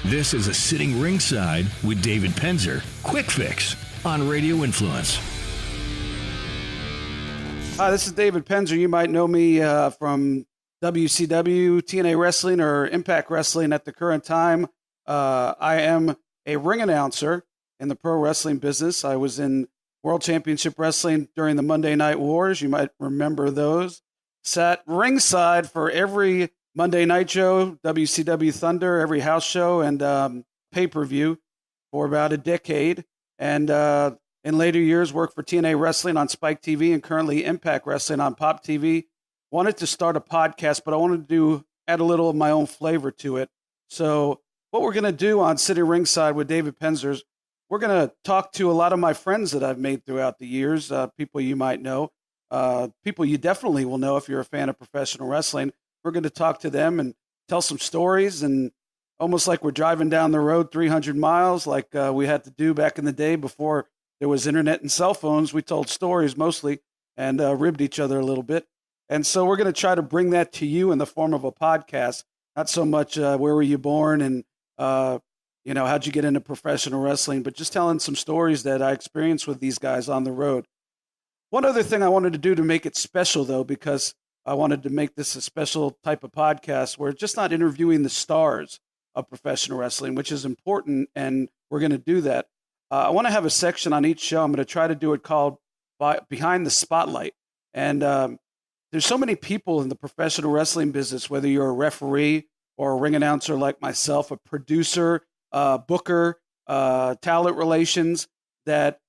This is a Sitting Ringside with David Penzer. Quick Fix on Radio Influence. Hi, this is David Penzer. You might know me from WCW, TNA Wrestling, or Impact Wrestling at the current time. I am a ring announcer in the pro wrestling business. I was in World Championship Wrestling during the Monday Night Wars. You might remember those. Sat ringside for every Monday Night show, WCW Thunder, every house show, and pay-per-view for about a decade. And in later years, worked for TNA Wrestling on Spike TV and currently Impact Wrestling on Pop TV. Wanted to start a podcast, but I wanted to add a little of my own flavor to it. So what we're going to do on Sitting Ringside with David Penzer, we're going to talk to a lot of my friends that I've made throughout the years, people you might know, people you definitely will know if you're a fan of professional wrestling. We're going to talk to them and tell some stories, and almost like we're driving down the road 300 miles like we had to do back in the day before there was internet and cell phones. We told stories mostly and ribbed each other a little bit. And so we're going to try to bring that to you in the form of a podcast, not so much where were you born and, how'd you get into professional wrestling, but just telling some stories that I experienced with these guys on the road. One other thing I wanted to do to make it special, though, because I wanted to make this a special type of podcast where it's just not interviewing the stars of professional wrestling, which is important, and we're going to do that. I want to have a section on each show. I'm going to try to do it called Behind the Spotlight. And there's so many people in the professional wrestling business, whether you're a referee or a ring announcer like myself, a producer, booker, talent relations, that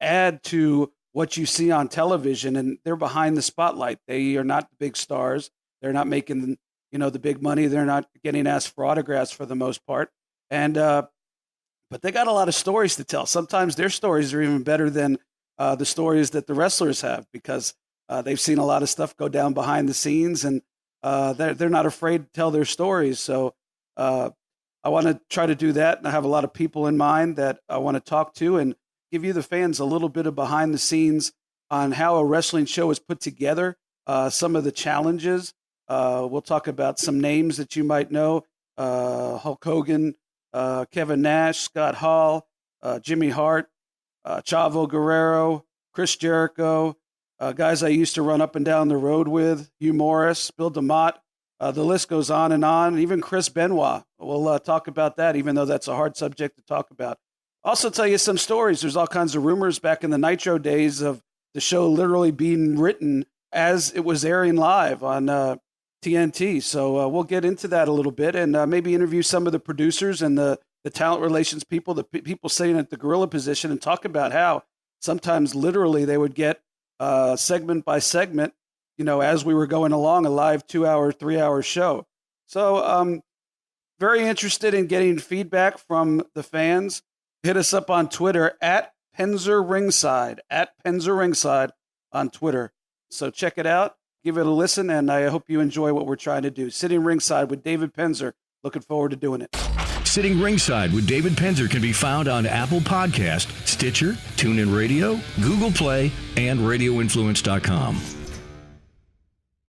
add to what you see on television, and they're behind the spotlight. They are not the big stars. They're not making, the big money. They're not getting asked for autographs for the most part. And, but they got a lot of stories to tell. Sometimes their stories are even better than the stories that the wrestlers have, because they've seen a lot of stuff go down behind the scenes, and they're not afraid to tell their stories. So I want to try to do that. And I have a lot of people in mind that I want to talk to and give you, the fans, a little bit of behind the scenes on how a wrestling show is put together, some of the challenges. We'll talk about some names that you might know, Hulk Hogan, Kevin Nash, Scott Hall, Jimmy Hart, Chavo Guerrero, Chris Jericho, guys I used to run up and down the road with, Hugh Morris, Bill DeMott. The list goes on, and even Chris Benoit. We'll talk about that, even though that's a hard subject to talk about. Also tell you some stories. There's all kinds of rumors back in the Nitro days of the show literally being written as it was airing live on TNT. So we'll get into that a little bit, and maybe interview some of the producers and the talent relations people, the people sitting at the gorilla position, and talk about how sometimes literally they would get segment by segment, as we were going along, a live 2-hour, 3-hour show. So very interested in getting feedback from the fans. Hit us up on Twitter at Penzer Ringside, on Twitter. So check it out, give it a listen, and I hope you enjoy what we're trying to do. Sitting Ringside with David Penzer. Looking forward to doing it. Sitting Ringside with David Penzer can be found on Apple Podcast, Stitcher, TuneIn Radio, Google Play, and RadioInfluence.com.